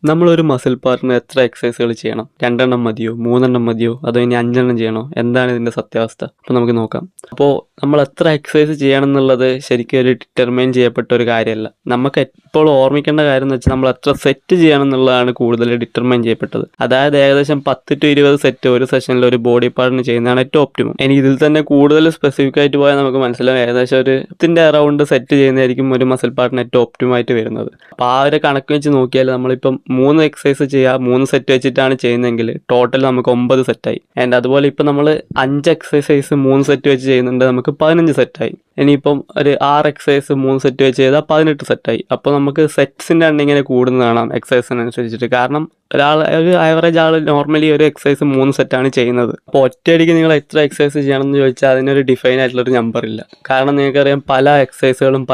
നമ്മളൊരു മസിൽ പാർട്ടിന് എത്ര എക്സസൈസുകൾ ചെയ്യണം? 2 എണ്ണം മതിയോ? 3 എണ്ണം മതിയോ? അതോ ഇനി 5 എണ്ണം ചെയ്യണോ? എന്താണ് ഇതിൻ്റെ സത്യാവസ്ഥ? അപ്പോൾ നമുക്ക് നോക്കാം. അപ്പോൾ നമ്മൾ എത്ര എക്സസൈസ് ചെയ്യണം എന്നുള്ളത് ശരിക്കും ഒരു ഡിറ്റർമൈൻ ചെയ്യപ്പെട്ട ഒരു കാര്യമല്ല. നമുക്ക് എപ്പോഴും ഓർമ്മിക്കേണ്ട കാര്യം എന്ന് വെച്ചാൽ നമ്മൾ എത്ര സെറ്റ് ചെയ്യണം എന്നുള്ളതാണ് കൂടുതൽ ഡിറ്റർമൈൻ ചെയ്യപ്പെട്ടത്. അതായത് ഏകദേശം 10 to 20 സെറ്റ് ഒരു സെഷനിൽ ഒരു ബോഡി പാർട്ടിന് ചെയ്യുന്നതാണ് ഏറ്റവും ഒപ്റ്റിമം. ഇനി ഇതിൽ തന്നെ കൂടുതൽ സ്പെസിഫിക് ആയിട്ട് പോയാൽ നമുക്ക് മനസ്സിലാവും ഏകദേശം ഒരു 10 അറൗണ്ട് സെറ്റ് ചെയ്യുന്നതായിരിക്കും ഒരു മസിൽ പാർട്ടിന് ഏറ്റവും ഒപ്റ്റിമം ആയിട്ട് വരുന്നത്. അപ്പോൾ ആ ഒരു കണക്ക് വെച്ച് നോക്കിയാൽ നമ്മളിപ്പം 3 എക്സസൈസ് ചെയ്യുക, 3 സെറ്റ് വെച്ചിട്ടാണ് ചെയ്യുന്നതെങ്കിൽ ടോട്ടൽ നമുക്ക് 9 സെറ്റായി. ആൻഡ് അതുപോലെ ഇപ്പം നമ്മൾ 5 എക്സസൈസ് 3 സെറ്റ് വെച്ച് ചെയ്യുന്നുണ്ട്, നമുക്ക് 15 സെറ്റായി. ഇനിയിപ്പം ഒരു 6 എക്സസൈസ് 3 സെറ്റ് വെച്ച് ചെയ്താൽ 18 സെറ്റായി. അപ്പോൾ നമുക്ക് സെറ്റ്സിൻ്റെ എണ്ണം ഇങ്ങനെ കൂടുന്നത് കാണാം എക്സസൈസിനനുസരിച്ചിട്ട്. കാരണം ഒരു ആവറേജ് ആൾ നോർമലി ഒരു എക്സസൈസ് 3 സെറ്റാണ് ചെയ്യുന്നത്. അപ്പോൾ ഒറ്റയടിക്ക് നിങ്ങൾ എത്ര എക്സസൈസ് ചെയ്യണമെന്ന് ചോദിച്ചാൽ അതിനൊരു ഡിഫൈൻ ആയിട്ടുള്ളൊരു നമ്പർ ഇല്ല. കാരണം നിങ്ങൾക്കറിയാം പല എക്സസൈസുകളും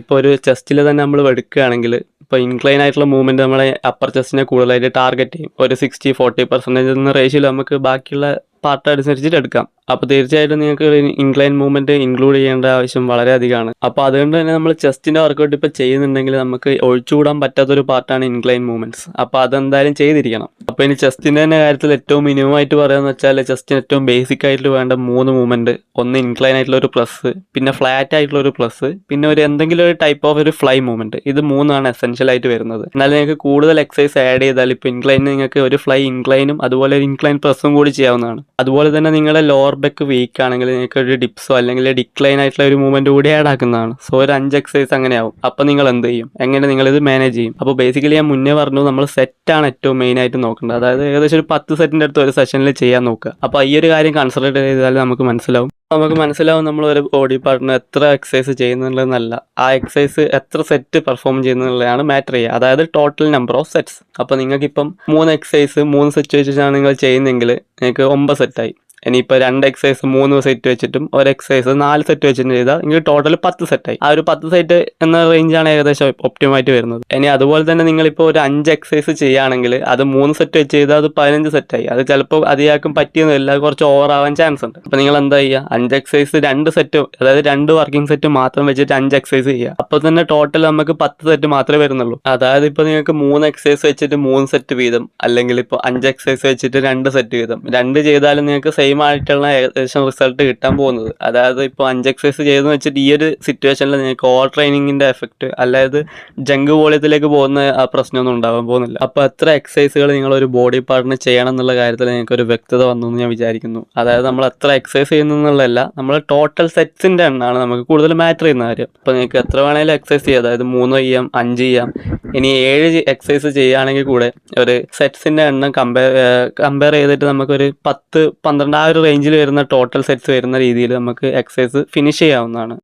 ഇപ്പോൾ ഒരു ചെസ്റ്റിൽ തന്നെ നമ്മൾ എടുക്കുകയാണെങ്കിൽ ഇപ്പോൾ ഇൻക്ലൈൻ ആയിട്ടുള്ള മൂവ്മെൻറ്റ് നമ്മളെ അപ്പർ ചെസ്റ്റിനെ കൂടുതലായിട്ട് ടാർഗറ്റ് ചെയ്യും. ഒരു 60-40% എന്ന റേഷ്യോയിൽ നമുക്ക് ബാക്കിയുള്ള പാർട്ട് അനുസരിച്ചിട്ട് എടുക്കാം. അപ്പോൾ തീർച്ചയായിട്ടും നിങ്ങൾക്ക് ഇൻക്ലൈൻ മൂവ്മെൻറ്റ് ഇൻക്ലൂഡ് ചെയ്യേണ്ട ആവശ്യം വളരെയധികമാണ്. അപ്പോൾ അതുകൊണ്ട് തന്നെ നമ്മൾ ചെസ്റ്റിൻ്റെ വർക്കൗട്ട് ഇപ്പോൾ ചെയ്യുന്നുണ്ടെങ്കിൽ നമുക്ക് ഒഴിച്ചുകൂടാൻ പറ്റാത്തൊരു പാർട്ടാണ് ഇൻക്ലൈൻ മൂവ്മെൻറ്റ്സ്. അപ്പോൾ അതെന്തായാലും ചെയ്തിരിക്കണം. അപ്പോൾ ഇനി ചെസ്റ്റിൻ്റെ തന്നെ കാര്യത്തിൽ ഏറ്റവും മിനിമം ആയിട്ട് പറയുകയെന്ന് വെച്ചാൽ ചെസ്റ്റിന് ഏറ്റവും ബേസിക് ആയിട്ട് വേണ്ട 3 മൂവ്മെൻറ്റ്, ഒന്ന് ഇൻക്ലൈൻ ആയിട്ടുള്ള ഒരു പ്ലസ്, പിന്നെ ഫ്ലാറ്റ് ആയിട്ടുള്ള ഒരു പ്ലസ്, പിന്നെ എന്തെങ്കിലും ഒരു ടൈപ്പ് ഓഫ് ഒരു ഫ്ലൈ മൂവ്മെൻറ്റ്. ഇത് 3 എസെൻഷ്യൽ ആയിട്ട് വരുന്നത്. എന്നാലും നിങ്ങൾക്ക് കൂടുതൽ എക്സസൈസ് ആഡ് ചെയ്താൽ ഇപ്പോൾ ഇൻക്ലൈൻ നിങ്ങൾക്ക് ഒരു ഫ്ലൈ ഇൻക്ലൈനും അതുപോലെ ഒരു ഇൻക്ലൈൻ പ്ലസും കൂടി ചെയ്യാവുന്നതാണ്. അതുപോലെ തന്നെ നിങ്ങളുടെ ലോവർ ബെക്ക് വീക്ക് ആണെങ്കിൽ നിങ്ങൾക്ക് ഒരു ഡിപ്സോ അല്ലെങ്കിൽ ഡിക്ലൈൻ ആയിട്ടുള്ള ഒരു മൂവ്മെന്റ് കൂടി ആഡ് ആക്കുന്നതാണ്. സോ ഒരു 5 എക്സസൈസ് അങ്ങനെ ആവും. അപ്പോൾ നിങ്ങൾ എന്ത് ചെയ്യും? എങ്ങനെ നിങ്ങളിത് മാനേജ് ചെയ്യും? അപ്പോൾ ബേസിക്കലി ഞാൻ മുന്നേ പറഞ്ഞു നമ്മൾ സെറ്റാണ് ഏറ്റവും മെയിൻ ആയിട്ട് നോക്കേണ്ടത്. അതായത് ഏകദേശം ഒരു 10 സെറ്റിൻ്റെ അടുത്ത് ഒരു സെഷനിൽ ചെയ്യാൻ നോക്കുക. അപ്പോൾ ഈ ഒരു കാര്യം കൺസിഡർ ചെയ്താൽ നമുക്ക് മനസ്സിലാവും നമ്മൾ ഒരു ബോഡി പാർട്ടിന് എത്ര എക്സസൈസ് ചെയ്യുന്നുള്ളതെന്നല്ല, ആ എക്സസൈസ് എത്ര സെറ്റ് പെർഫോം ചെയ്യുന്നതാണ് മാറ്റർ ചെയ്യുക. അതായത് ടോട്ടൽ നമ്പർ ഓഫ് സെറ്റ്സ്. അപ്പോൾ നിങ്ങൾക്കിപ്പം 3 എക്സസൈസ് 3 സെറ്റ് വെച്ചിട്ടാണ് നിങ്ങൾ ചെയ്യുന്നതെങ്കിൽ നിങ്ങൾക്ക് 9 സെറ്റായി. ഇനിയിപ്പോൾ 2 എക്സസൈസ് 3 സെറ്റ് വെച്ചിട്ടും ഒരു എക്സസൈസ് 4 സെറ്റ് വെച്ചിട്ട് ചെയ്താൽ നിങ്ങൾക്ക് ടോട്ടൽ 10 സെറ്റായി. ആ ഒരു 10 സെറ്റ് എന്ന റേഞ്ചാണ് ഏകദേശം ഒപ്റ്റിമായിട്ട് വരുന്നത്. ഇനി അതുപോലെ തന്നെ നിങ്ങളിപ്പോൾ ഒരു 5 എക്സസൈസ് ചെയ്യുകയാണെങ്കിൽ അത് 3 സെറ്റ് വെച്ച് ചെയ്താൽ അത് 15 സെറ്റായി. അത് ചിലപ്പോൾ അധികം പറ്റിയൊന്നുമില്ല, കുറച്ച് ഓവർ ആവാൻ ചാൻസ് ഉണ്ട്. അപ്പോൾ നിങ്ങൾ എന്താ ചെയ്യുക? 5 എക്സസൈസ് 2 സെറ്റ്, അതായത് 2 വർക്കിംഗ് സെറ്റ് മാത്രം വെച്ചിട്ട് 5 എക്സസൈസ് ചെയ്യുക. അപ്പോൾ തന്നെ ടോട്ടൽ നമുക്ക് 10 സെറ്റ് മാത്രമേ വരുന്നുള്ളൂ. അതായത് ഇപ്പോൾ നിങ്ങൾക്ക് 3 എക്സസൈസ് വെച്ചിട്ട് 3 സെറ്റ് വീതം, അല്ലെങ്കിൽ ഇപ്പോൾ 5 എക്സസൈസ് വെച്ചിട്ട് 2 സെറ്റ് വീതം, 2 ചെയ്താലും നിങ്ങൾക്ക് സെയിം ആയിട്ടുള്ള ഏകദേശം റിസൾട്ട് കിട്ടാൻ പോകുന്നത്. അതായത് ഇപ്പോൾ 5 എക്സസൈസ് ചെയ്തെന്ന് വെച്ചിട്ട് ഈ ഒരു സിറ്റുവേഷനിൽ നിങ്ങൾക്ക് ഓവർ ട്രെയിനിങ്ങിൻ്റെ എഫക്റ്റ്, അതായത് ജങ്ക് വോളിയത്തിലേക്ക് പോകുന്ന ആ പ്രശ്നമൊന്നും ഉണ്ടാകാൻ പോകുന്നില്ല. അപ്പോൾ എത്ര എക്സസൈസുകൾ നിങ്ങളൊരു ബോഡി പാർട്ടിന് ചെയ്യണം എന്നുള്ള കാര്യത്തിൽ നിങ്ങൾക്ക് ഒരു വ്യക്തത വന്നു എന്ന് ഞാൻ വിചാരിക്കുന്നു. അതായത് നമ്മൾ എത്ര എക്സസൈസ് ചെയ്യുന്നു എന്നുള്ളതല്ല, നമ്മൾ ടോട്ടൽ സെറ്റ്സിൻ്റെ എണ്ണമാണ് നമുക്ക് കൂടുതൽ മാറ്റർ ചെയ്യുന്ന കാര്യം. അപ്പോൾ നിങ്ങൾക്ക് എത്ര വേണമെങ്കിലും എക്സസൈസ് ചെയ്യാം. അതായത് 3 ചെയ്യാം, 5 ചെയ്യാം, ഇനി 7 എക്സസൈസ് ചെയ്യുകയാണെങ്കിൽ കൂടെ ഒരു സെറ്റ്സിൻ്റെ എണ്ണം കമ്പയർ ചെയ്തിട്ട് നമുക്കൊരു 10-12 ആ ഒരു റേഞ്ചിൽ വരുന്ന ടോട്ടൽ സെറ്റ്സ് വരുന്ന രീതിയിൽ നമുക്ക് എക്സസൈസ് ഫിനിഷ് ചെയ്യാവുന്നതാണ്.